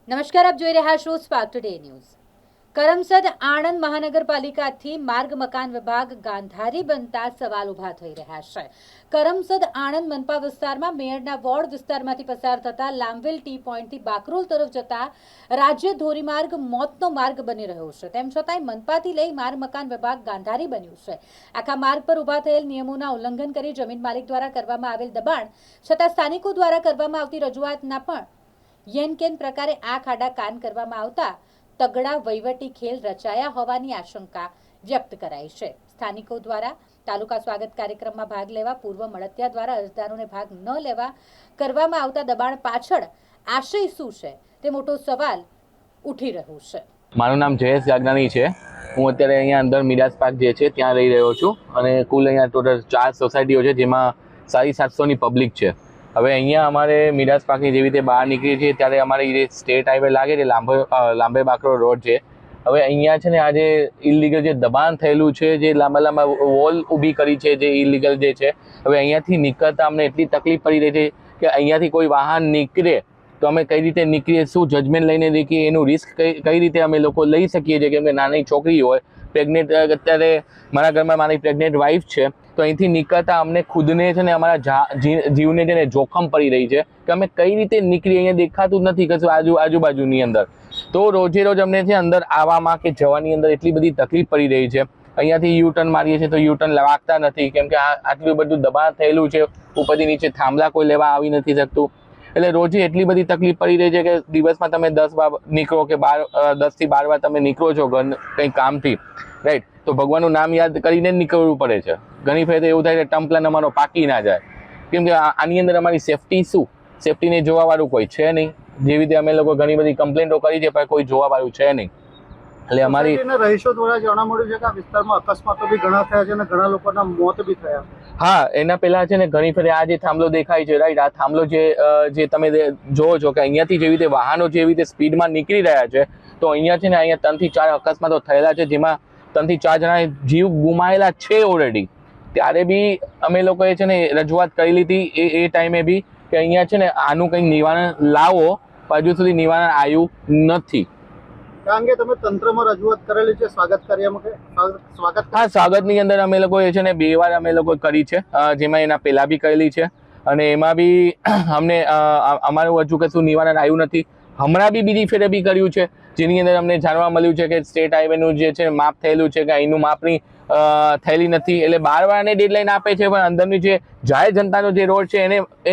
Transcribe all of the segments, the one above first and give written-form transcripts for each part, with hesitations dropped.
નમસ્કાર, આપ જોઈ રહ્યા છો Spark today news. Karamsad Anand મહાનગરપાલિકાથી માર્ગ મકાન વિભાગ ગાંધારી બનતા સવાલ ઊભા થઈ રહ્યા છે. કરમસદ આણંદ મનપા વિસ્તારમાં મેયરના વોર્ડ વિસ્તારમાંથી પસાર થતા લાંબવેલ ટી પોઈન્ટથી બાકરોલ તરફ જતા રાજ્ય ધોરીમાર્ગ મોતનો માર્ગ બની રહ્યો છે. તેમ છતાંય મનપાથી લઈ માર્ગ મકાન વિભાગ ગાંધારી બન્યું છે. આખા માર્ગ પર ઊભા થયેલ નિયમોના ઉલ્લંઘન કરી જમીન માલિક દ્વારા કરવામાં આવેલ દબાણ છતાં સ્થાનિકો દ્વારા કરવામાં આવતી રજૂઆતના પણ યેનકેન પ્રકારે આ ખાડા કાન કરવામાં આવતા તગડા વહીવટી ખેલ રચાયા હોવાની આશંકા વ્યક્ત કરાઈ છે. સ્થાનિકો દ્વારા તાલુકા સ્વાગત કાર્યક્રમમાં ભાગ લેવા પૂર્વ મળતિયા દ્વારા અરજદારોને ભાગ ન લેવા કરવામાં આવતા દબાણ પાછળ આશય શું છે તે મોટો સવાલ ઉઠી રહ્યો છે. મારું નામ જયેશ જાગનાની છે. હું અત્યારે અહીંયા અંદર મિરાજ પાર્ક જે છે ત્યાં રહી રહ્યો છું અને કુલ અહીંયા ટોટલ 4 સોસાયટીઓ છે જેમાં 750ની પબ્લિક છે. હવે અહીંયા અમારે મિરાજ પાર્કની જેવી રીતે બહાર નીકળી છે ત્યારે અમારે જે સ્ટેટ હાઈવે લાગે છે લાંબે બાકરો રોડ છે. હવે અહીંયા છે ને આજે ઇલીગલ જે દબાણ થયેલું છે, જે લાંબા વોલ ઊભી કરી છે, જે ઇલીગલ જે છે, હવે અહીંયાથી નીકળતા અમને એટલી તકલીફ પડી રહી છે કે અહીંયાથી કોઈ વાહન નીકળે તો અમે કઈ રીતે નીકળીએ, શું જજમેન્ટ લઈને નીકળીએ, એનું રિસ્ક કઈ રીતે અમે લોકો લઈ શકીએ છીએ. કેમ કે નાની છોકરી હોય, પ્રેગ્નેન્ટ, અત્યારે મારા ઘરમાં મારી પ્રેગ્નેન્ટ વાઈફ છે, તો અહીંથી નીકળતા અમને ખુદને છે ને અમારા જીવને છે ને જોખમ પડી રહી છે કે અમે કઈ રીતે નીકળીએ. અહીંયા દેખાતું જ નથી કશું આજુબાજુની અંદર. તો રોજે રોજ અમને છે અંદર આવવામાં કે જવાની અંદર એટલી બધી તકલીફ પડી રહી છે. અહીંયાથી યુ ટર્ન મારીએ છીએ તો યુ ટર્ન વાગતા નથી કેમ કે આટલું બધું દબાણ થયેલું છે. ઉપરથી નીચે થાંભલા કોઈ લેવા આવી નથી શકતું. એટલે રોજે એટલી બધી તકલીફ પડી રહી છે કે દિવસમાં તમે 10 વાર નીકળો કે 10 થી 12 વાર તમે નીકળો છો કંઈ કામથી, રાઈટ, તો ભગવાનનું નામ યાદ કરીને જ નીકળવું પડે છે. ઘણી ફેર એવું થાય કે ટમ્પલાન અમારો પાકી ના જાય કેમ કે આની અંદર અમારી સેફટી શું, સેફટીને જોવાવાળું કોઈ છે નહીં. જેવી રીતે અમે લોકો ઘણી બધી કમ્પ્લેન્ટો કરી છે પણ કોઈ જોવાવાળું છે નહીં. એટલે અમારી રહીશો દ્વારા જાણવા મળ્યું છે કે આ વિસ્તારમાં અકસ્માતો બી ઘણા થયા છે અને ઘણા લોકોના મોત બી થયા. હા, એના પહેલા છે ને ઘણી ફેર આ જે થાંભલો દેખાય છે, રાઈટ, આ થાંભલો જે તમે જોવો છો કે અહીંયાથી જેવી રીતે વાહનો જેવી રીતે સ્પીડમાં નીકળી રહ્યા છે તો અહીંયા છે ને અહીંયા 3 થી 4 અકસ્માતો થયેલા છે જેમાં 3 થી 4 જણાએ જીવ ગુમાયેલા છે ઓલરેડી. ત્યારે બી અમે લોકોએ છે ને રજૂઆત કરી લીધી એ ટાઈમે બી કે અહીંયા છે ને આનું કંઈક નિવારણ લાવો, હજુ સુધી નિવારણ આવ્યું નથી. કારણ કે તમે તંત્રમાં રજૂઆત કરેલી છે સ્વાગત કાર્યમાં હા, સ્વાગતની અંદર અમે લોકોએ છે ને 2 વાર અમે લોકો કરી છે, જેમાં એના પહેલા બી કરેલી છે અને એમાં બી અમને અમારું હજુ કશું નિવારણ આવ્યું નથી. હમણાં બી બીજી ફેરે બી કર્યું છે જેની અંદર અમને જાણવા મળ્યું છે કે સ્ટેટ હાઈવેનું જે છે માપ થયેલું છે કે અહીંનું માપની થયેલી નથી. એટલે 12 વારને ડેડલાઇન આપે છે પણ અંદરની જે જાહેર જનતાનો જે રોડ છે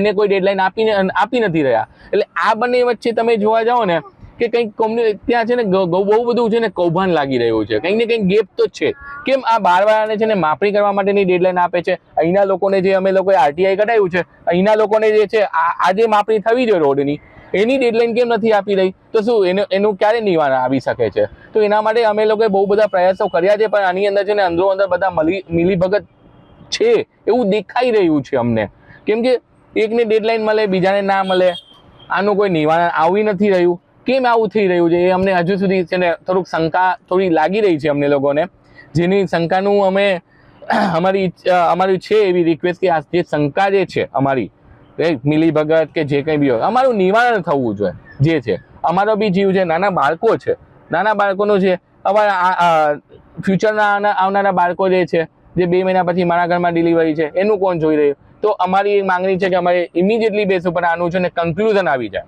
એને કોઈ ડેડલાઇન આપી નથી રહ્યા. એટલે આ બંને વચ્ચે તમે જોવા જાઓ ને કે કંઈક ત્યાં છે ને બહુ બધું છે ને કૌભાંડ લાગી રહ્યું છે. કંઈક ને કંઈક ગેપ તો છે. કેમ આ 12 વાળાને છે ને માપણી કરવા માટેની ડેડલાઇન આપે છે, અહીંના લોકોને જે અમે લોકોએ આરટીઆઈ કઢાવ્યું છે અહીંના લોકોને જે છે આજે માપણી થવી જોઈએ રોડની, એની ડેડલાઇન કેમ નથી આપી રહી? તો શું એનું ક્યારે નિવારણ આવી શકે છે? તો એના માટે અમે લોકોએ બહુ બધા પ્રયાસો કર્યા છે પણ આની અંદર છે ને અંદરો અંદર બધા મિલીભગત છે એવું દેખાઈ રહ્યું છે અમને. કેમ કે એકને ડેડલાઇન મળે, બીજાને ના મળે, આનું કોઈ નિવારણ આવી નથી રહ્યું. કેમ આવું થઈ રહ્યું છે એ અમને હજુ સુધી છે ને શંકા થોડી લાગી રહી છે અમને લોકોને, જેની શંકાનું અમારી છે એવી રિક્વેસ્ટ કે આ જે શંકા જે છે અમારી મિલીભગત કે જે કંઈ બી હોય અમારું નિવારણ થવું જોઈએ. જે છે અમારો બી જીવ છે, નાના બાળકો છે, નાના બાળકોનું છે, અમારા ફ્યુચરના આવનારા બાળકો જે છે, જે 2 મહિના પછી મારા ઘરમાં ડિલિવરી છે, એનું કોણ જોઈ રહ્યું? તો અમારી માંગણી છે કે અમારે ઇમિડિયેટલી બેસવું પણ આનું છે ને કન્ક્લુઝન આવી જાય.